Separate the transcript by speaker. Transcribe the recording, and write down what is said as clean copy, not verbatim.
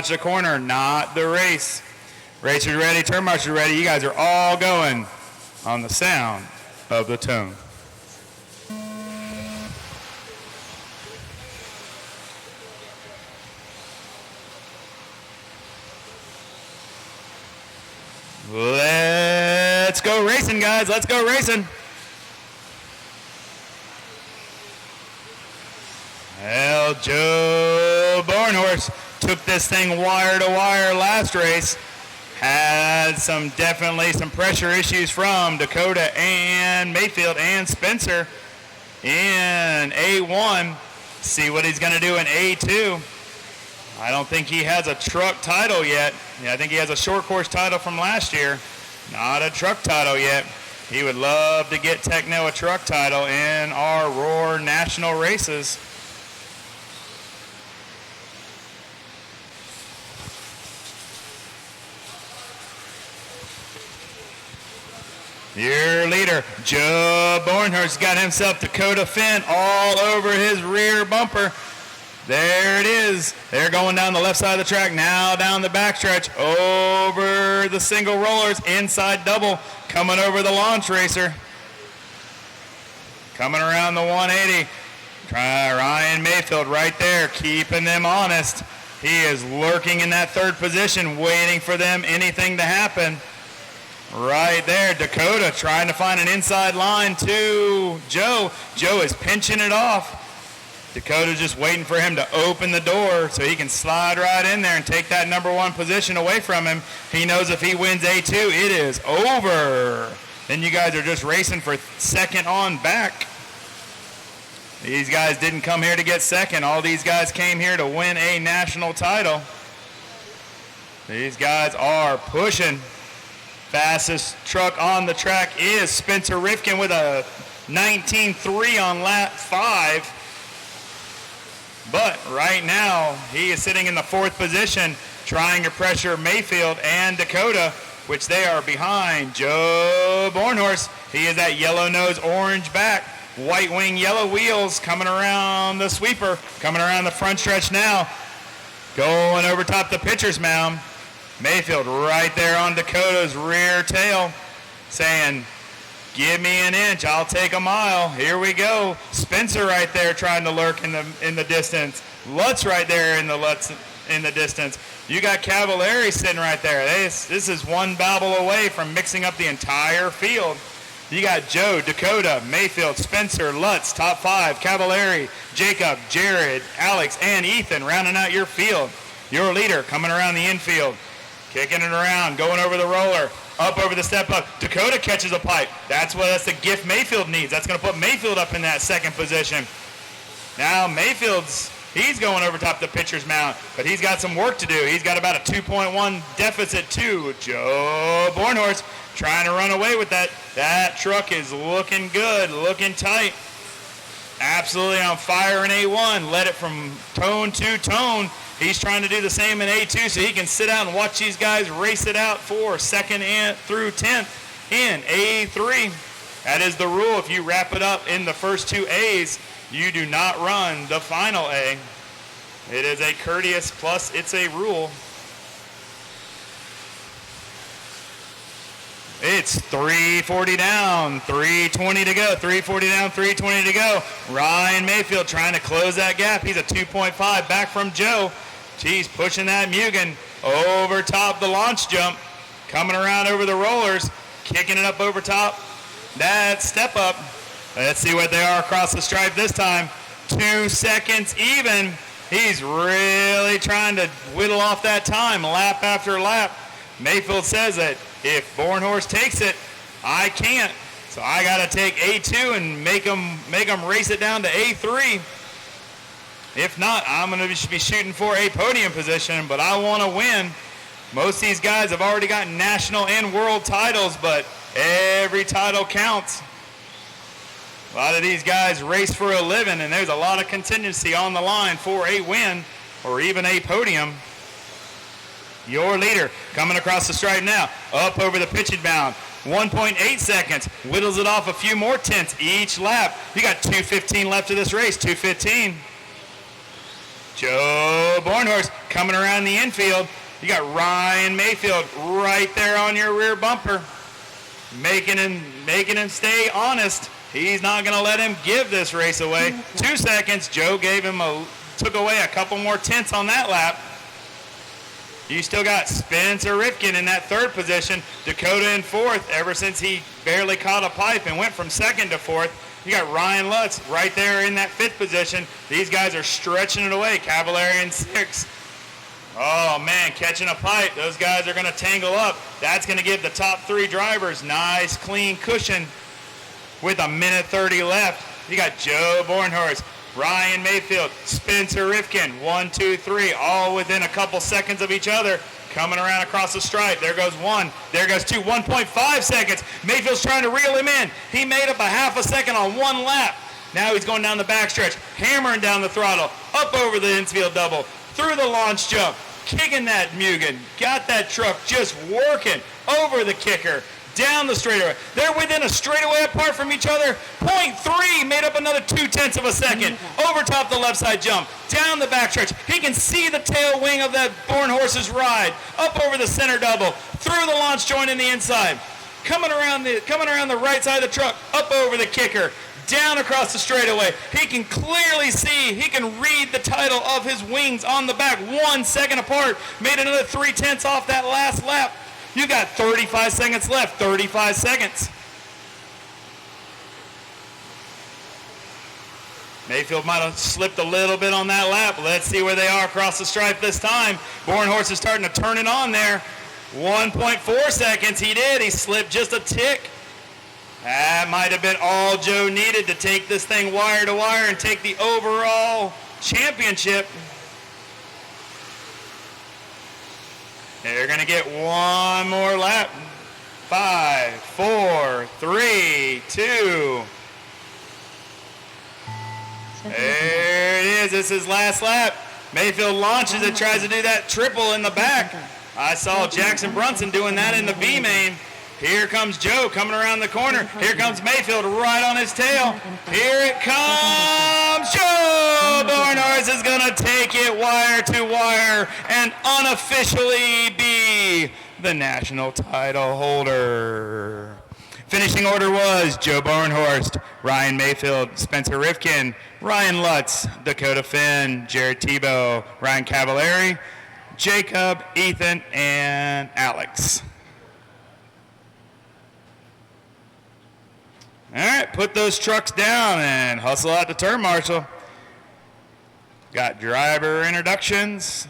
Speaker 1: the corner, not the race. Racers ready, turn marshals ready. You guys are all going on the sound of the tone. Let's go racing, guys. Let's go racing. Well, Joe Bornhorst took this thing wire to wire last race. Had definitely some pressure issues from Dakotah and Maifield and Spencer in A1. See what he's going to do in A2. I don't think he has a truck title yet. Yeah, I think he has a short course title from last year. Not a truck title yet. He would love to get Techno a truck title in our Roar National races. Your leader, Joe Bornhorst, got himself Dakotah Phend all over his rear bumper. There it is. They're going down the left side of the track, now down the backstretch, over the single rollers, inside double, coming over the launch racer. Coming around the 180. Ryan Maifield right there, keeping them honest. He is lurking in that third position, waiting for them, anything to happen. Right there, Dakotah trying to find an inside line to Joe. Joe is pinching it off. Dakotah just waiting for him to open the door so he can slide right in there and take that number one position away from him. He knows if he wins A2, it is over. Then you guys are just racing for second on back. These guys didn't come here to get second. All these guys came here to win a national title. These guys are pushing. Fastest truck on the track is Spencer Rivkin with a 19.3 on lap 5. But right now, he is sitting in the fourth position, trying to pressure Maifield and Dakotah, which they are behind. Joe Bornhorst, he is that yellow nose, orange back, white wing, yellow wheels, coming around the sweeper, coming around the front stretch now, going over top the pitcher's mound. Maifield right there on Dakotah's rear tail, saying, give me an inch, I'll take a mile. Here we go. Spencer right there trying to lurk in the distance. Lutz right there in the distance. You got Cavalieri sitting right there. This is one babble away from mixing up the entire field. You got Joe, Dakotah, Maifield, Spencer, Lutz, top 5, Cavalieri, Jacob, Jared, Alex, and Ethan rounding out your field. Your leader coming around the infield. Kicking it around, going over the roller, up over the step up. Dakotah catches a pipe. That's the gift Maifield needs. That's going to put Maifield up in that second position. Now he's going over top the pitcher's mound, but he's got some work to do. He's got about a 2.1 deficit to Joe Bornhorst, trying to run away with that. That truck is looking good, looking tight. Absolutely on fire in A1. Led it from tone to tone. He's trying to do the same in A2 so he can sit out and watch these guys race it out for second through 10th in A3. That is the rule. If you wrap it up in the first two A's, you do not run the final A. It is a courteous plus it's a rule. It's 340 down, 320 to go, 340 down, 320 to go. Ryan Maifield trying to close that gap. He's a 2.5 back from Joe. He's pushing that Mugen over top the launch jump, coming around over the rollers, kicking it up over top that step up. Let's see what they are across the stripe this time. 2 seconds even. He's really trying to whittle off that time lap after lap. Maifield says that if Bornhorst takes it, I can't. So I got to take A2 and make them race it down to A3. If not, I'm going to be shooting for a podium position, but I want to win. Most of these guys have already gotten national and world titles, but every title counts. A lot of these guys race for a living, and there's a lot of contingency on the line for a win or even a podium. Your leader coming across the stripe now, up over the pitching mound. 1.8 seconds, whittles it off a few more tenths each lap. You got 2:15 left of this race, 2:15. Joe Bornhorst coming around the infield. You got Ryan Maifield right there on your rear bumper, making him stay honest. He's not going to let him give this race away. 2 seconds. Joe took away a couple more tenths on that lap. You still got Spencer Rivkin in that third position. Dakotah in fourth ever since he barely caught a pipe and went from second to fourth. You got Ryan Lutz right there in that fifth position. These guys are stretching it away. Cavalieri in sixth. Oh, man, catching a pipe. Those guys are going to tangle up. That's going to give the top three drivers nice, clean cushion with 1:30 left. You got Joe Bornhorst, Ryan Maifield, Spencer Rivkin, 1, 2, 3, all within a couple seconds of each other, coming around across the stripe. There goes one. There goes two. 1.5 seconds. Mayfield's trying to reel him in. He made up a half a second on one lap. Now he's going down the backstretch, hammering down the throttle, up over the infield double, through the launch jump, kicking that Mugen, got that truck just working over the kicker, down the straightaway. They're within a straightaway apart from each other. 0.3 made up another 0.2 of a second. Over top the left side jump, down the backstretch. He can see the tail wing of that Bornhorst's ride, up over the center double, through the launch joint in the inside, coming around the right side of the truck, up over the kicker, down across the straightaway. He can clearly see, he can read the title of his wings on the back, 1 second apart. Made another 0.3 off that last lap. You got 35 seconds left, 35 seconds. Mayfield might have slipped a little bit on that lap. Let's see where they are across the stripe this time. Bornhorst is starting to turn it on there. 1.4 seconds, he did. He slipped just a tick. That might have been all Joe needed to take this thing wire to wire and take the overall championship. They're going to get one more lap. 5, 4, 3, 2. There it is. This is last lap. Mayfield launches it, tries to do that triple in the back. I saw Jackson Brunson doing that in the B main. Here comes Joe coming around the corner. Here comes Mayfield right on his tail. Here it comes. Joe Bornhorst is going to take it wire to wire and unofficially be the national title holder. Finishing order was Joe Bornhorst, Ryan Maifield, Spencer Rivkin, Ryan Lutz, Dakotah Phend, Jared Tebo, Ryan Cavalieri, Jacob, Ethan, and Alex. All right, put those trucks down and hustle out the turn marshal. Got driver introductions.